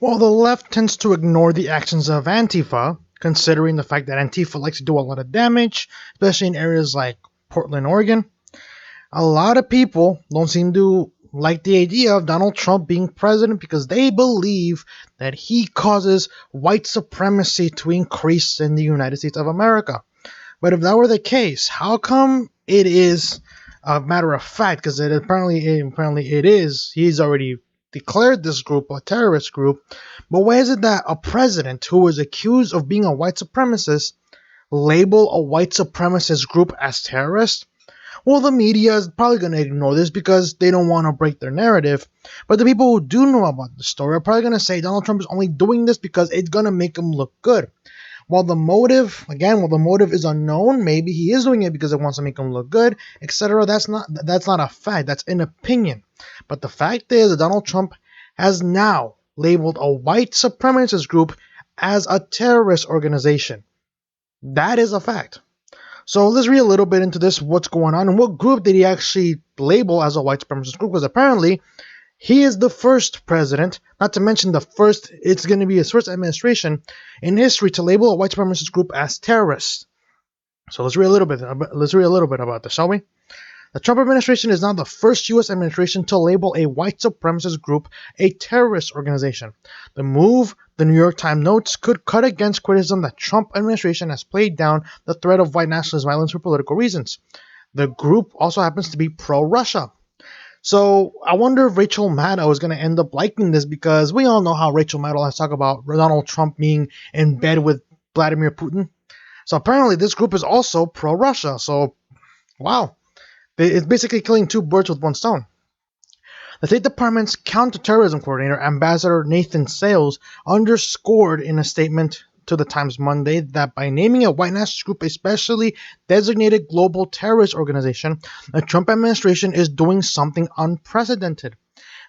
Well, the left tends to ignore the actions of Antifa, considering the fact that Antifa likes to do a lot of damage, especially in areas like Portland, Oregon. A lot of people don't seem to like the idea of Donald Trump being president because they believe that he causes white supremacy to increase in the United States of America. But if that were the case, how come it is a matter of fact? Because apparently it is. He's already declared this group a terrorist group. But why is it that a president who was accused of being a white supremacist label a white supremacist group as terrorist? Well, the media is probably going to ignore this because they don't want to break their narrative. But the people who do know about the story are probably going to say Donald Trump is only doing this because it's going to make him look good. While the motive is unknown, maybe he is doing it because it wants to make him look good, etc. That's not a fact. That's an opinion. But the fact is that Donald Trump has now labeled a white supremacist group as a terrorist organization. That is a fact. So let's read a little bit into this, what's going on, and what group did he actually label as a white supremacist group? Because apparently he is the first president, not to mention it's going to be his first administration in history to label a white supremacist group as terrorists. So let's read a little bit about this, shall we? The Trump administration is now the first U.S. administration to label a white supremacist group a terrorist organization. The move, the New York Times notes, could cut against criticism that Trump administration has played down the threat of white nationalist violence for political reasons. The group also happens to be pro-Russia. So I wonder if Rachel Maddow is going to end up liking this because we all know how Rachel Maddow has talked about Donald Trump being in bed with Vladimir Putin. So apparently this group is also pro-Russia. So, wow. It's basically killing two birds with one stone. The State Department's counterterrorism coordinator, Ambassador Nathan Sales, underscored in a statement to the Times Monday that by naming a white nationalist group a specially designated global terrorist organization, the Trump administration is doing something unprecedented.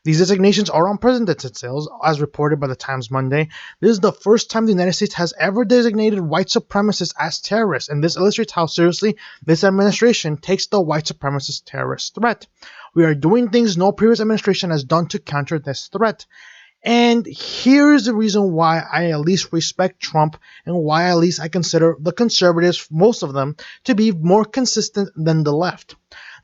These designations are unprecedented, Sales, as reported by the Times Monday. This is the first time the United States has ever designated white supremacists as terrorists, and this illustrates how seriously this administration takes the white supremacist terrorist threat. We are doing things no previous administration has done to counter this threat. And here's the reason why I at least respect Trump and why at least I consider the conservatives, most of them, to be more consistent than the left.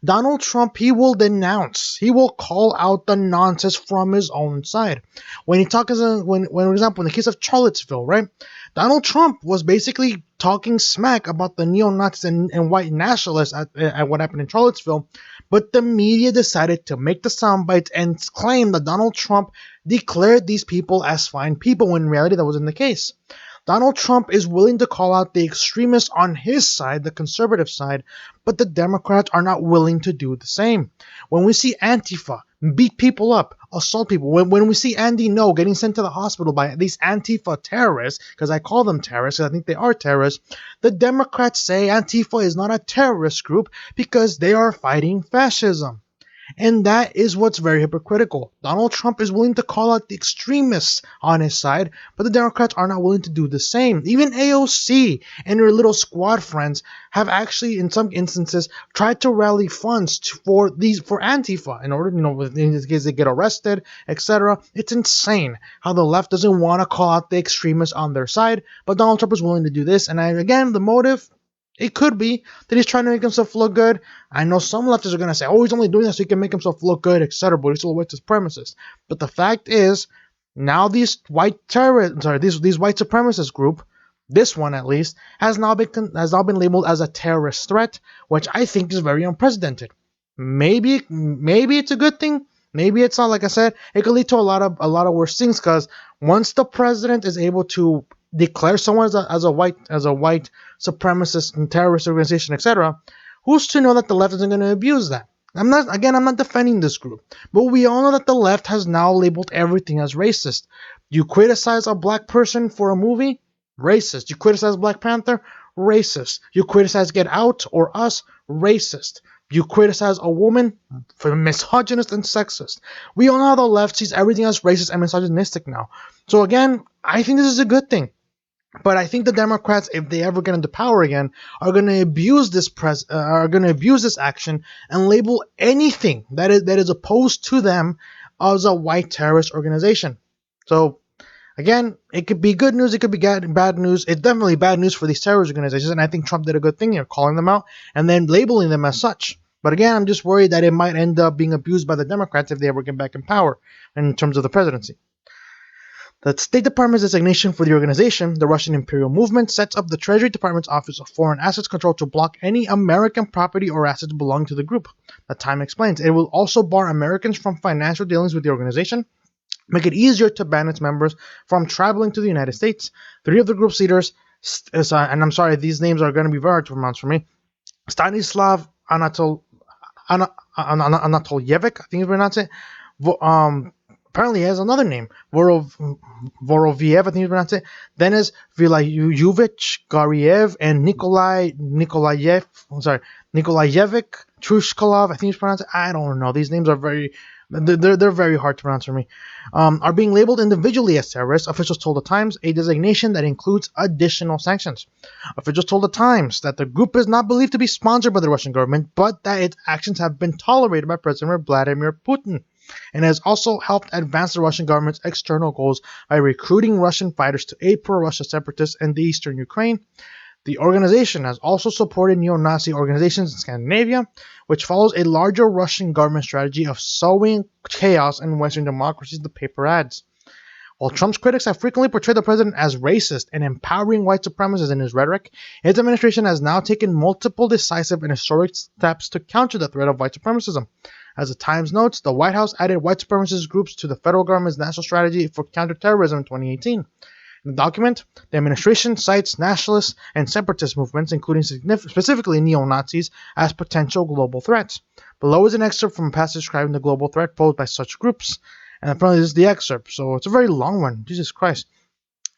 Donald Trump, he will denounce, he will call out the nonsense from his own side. When he talks, for example, in the case of Charlottesville, right? Donald Trump was basically talking smack about the neo-Nazis and white nationalists at what happened in Charlottesville, but the media decided to make the sound bites and claim that Donald Trump declared these people as fine people when in reality that wasn't the case. Donald Trump is willing to call out the extremists on his side, the conservative side, but the Democrats are not willing to do the same. When we see Antifa beat people up, assault people, when we see Andy Ngo getting sent to the hospital by these Antifa terrorists, because I call them terrorists, because I think they are terrorists, the Democrats say Antifa is not a terrorist group because they are fighting fascism. And that is what's very hypocritical. Donald Trump is willing to call out the extremists on his side, but the Democrats are not willing to do the same. Even AOC and her little squad friends have actually, in some instances, tried to rally funds for Antifa in order, in this case, they get arrested, etc. It's insane how the left doesn't want to call out the extremists on their side, but Donald Trump is willing to do this. And again, the motive. It could be that he's trying to make himself look good. I know some leftists are going to say, oh, he's only doing this so he can make himself look good, etc., but he's still a white supremacist. But the fact is, now these white supremacist group, this one at least, has now been labeled as a terrorist threat, which I think is very unprecedented. Maybe it's a good thing. Maybe it's not. Like I said, it could lead to a lot of worse things because once the president is able to declare someone as a white supremacist and terrorist organization, etc., who's to know that the left isn't going to abuse that? I'm not defending this group, but we all know that the left has now labeled everything as racist. You criticize a black person for a movie, racist. You criticize Black Panther, racist. You criticize Get Out or Us, racist. You criticize a woman for misogynist and sexist. We all know how the left sees everything as racist and misogynistic now. So again, I think this is a good thing. But I think the Democrats, if they ever get into power again, are going to abuse this action and label anything that is opposed to them as a white terrorist organization. So Again, it could be good news, it could be bad news. It's definitely bad news for these terrorist organizations, and I think Trump did a good thing here, calling them out and then labeling them as such. But again, I'm just worried that it might end up being abused by the Democrats if they ever get back in power in terms of the presidency. The State Department's designation for the organization, the Russian Imperial Movement, sets up the Treasury Department's Office of Foreign Assets Control to block any American property or assets belonging to the group. The Time explains it will also bar Americans from financial dealings with the organization, make it easier to ban its members from traveling to the United States. Three of the group's leaders, and I'm sorry, these names are going to be very hard to pronounce for me, Stanislav Anatolyevic, I think you pronounce it. Apparently he has another name, Voroviev, I think you pronounce it. Denis Vilayevich Gariev and Nikolayevic Trushkolov, I think you pronounce it. I don't know. These names are they're very hard to pronounce for me. Are being labeled individually as terrorists. Officials told the Times, a designation that includes additional sanctions. Officials told the Times that the group is not believed to be sponsored by the Russian government, but that its actions have been tolerated by President Vladimir Putin, and has also helped advance the Russian government's external goals by recruiting Russian fighters to aid pro-Russia separatists in the eastern Ukraine. The organization has also supported neo-Nazi organizations in Scandinavia, which follows a larger Russian government strategy of sowing chaos in Western democracies, the paper adds. While Trump's critics have frequently portrayed the president as racist and empowering white supremacists in his rhetoric, his administration has now taken multiple decisive and historic steps to counter the threat of white supremacism. As the Times notes, the White House added white supremacist groups to the federal government's national strategy for counterterrorism in 2018. In the document, the administration cites nationalist and separatist movements, including specifically neo-Nazis, as potential global threats. Below is an excerpt from a passage describing the global threat posed by such groups. And apparently this is the excerpt, so it's a very long one. Jesus Christ.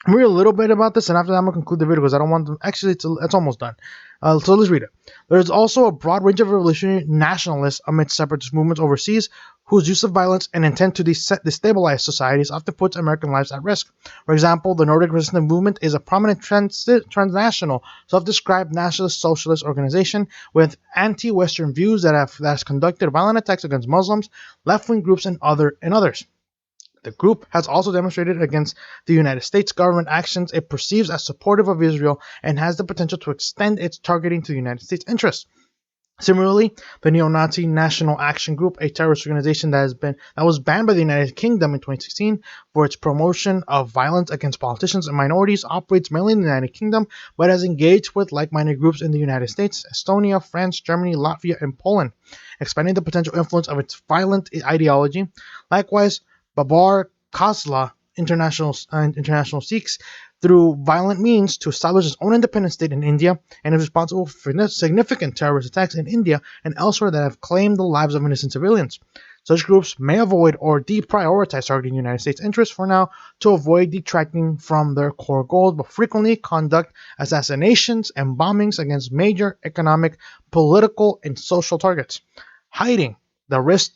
I'm read a little bit about this, and after that I'm going to conclude the video because I don't want to... Actually, it's almost done. So let's read it. There's also a broad range of revolutionary nationalists amidst separatist movements overseas whose use of violence and intent to destabilize societies often puts American lives at risk. For example, the Nordic Resistance Movement is a prominent transnational, self-described nationalist socialist organization with anti-Western views that has conducted violent attacks against Muslims, left-wing groups, and others. The group has also demonstrated against the United States government actions it perceives as supportive of Israel and has the potential to extend its targeting to the United States interests. Similarly, the Neo-Nazi National Action Group, a terrorist organization that was banned by the United Kingdom in 2016 for its promotion of violence against politicians and minorities, operates mainly in the United Kingdom, but has engaged with like-minded groups in the United States, Estonia, France, Germany, Latvia, and Poland, expanding the potential influence of its violent ideology. Likewise, Babar Khazla International seeks through violent means to establish its own independent state in India and is responsible for significant terrorist attacks in India and elsewhere that have claimed the lives of innocent civilians. Such groups may avoid or deprioritize targeting United States interests for now to avoid detracting from their core goals, but frequently conduct assassinations and bombings against major economic, political, and social targets, heightening the risk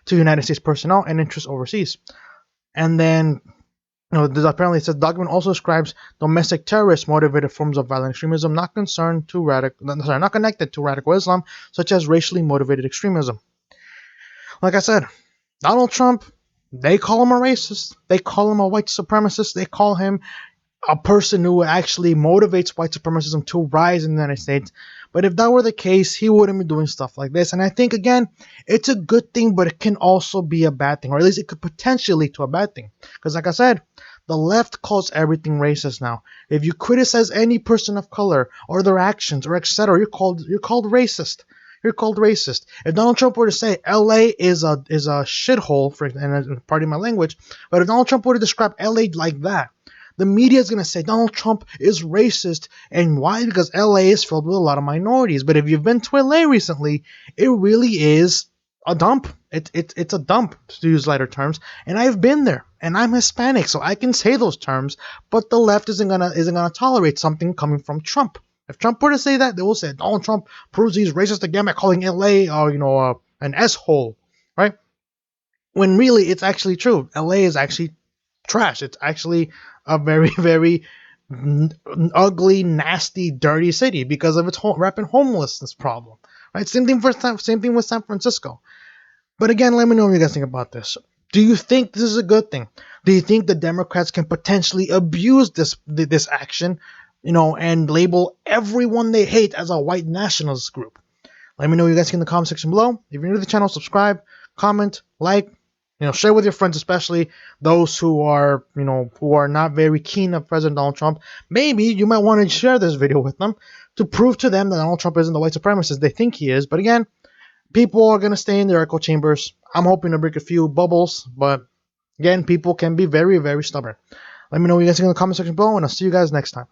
to United States personnel and interests overseas. And then, apparently it says the document also describes domestic terrorist motivated forms of violent extremism not connected to radical Islam, such as racially motivated extremism. Like I said, Donald Trump, they call him a racist, they call him a white supremacist, they call him a person who actually motivates white supremacism to rise in the United States. But if that were the case, he wouldn't be doing stuff like this. And I think, again, it's a good thing, but it can also be a bad thing, or at least it could potentially lead to a bad thing. Because like I said, the left calls everything racist now. If you criticize any person of color or their actions or etc., you're called racist. You're called racist. If Donald Trump were to say LA is a shithole, and pardon my language, but if Donald Trump were to describe LA like that, the media is going to say Donald Trump is racist. And why? Because LA is filled with a lot of minorities. But if you've been to LA recently, it really is a dump. It's a dump, to use lighter terms. And I've been there, and I'm Hispanic, so I can say those terms. But the left isn't gonna tolerate something coming from Trump. If Trump were to say that, they will say Donald Trump proves he's racist again by calling LA an S-hole, right? When really it's actually true. LA is actually trash. It's actually a very, very ugly, nasty, dirty city because of its rampant homelessness problem. Right? Same thing with San Francisco. But again, let me know what you guys think about this. Do you think this is a good thing? Do you think the Democrats can potentially abuse this action, and label everyone they hate as a white nationalist group? Let me know what you guys think in the comment section below. If you're new to the channel, subscribe, comment, like, share with your friends, especially those who are not very keen of President Donald Trump. Maybe you might want to share this video with them to prove to them that Donald Trump isn't the white supremacist they think he is. But again, people are going to stay in their echo chambers. I'm hoping to break a few bubbles, but again, people can be very, very stubborn. Let me know what you guys think in the comment section below, and I'll see you guys next time.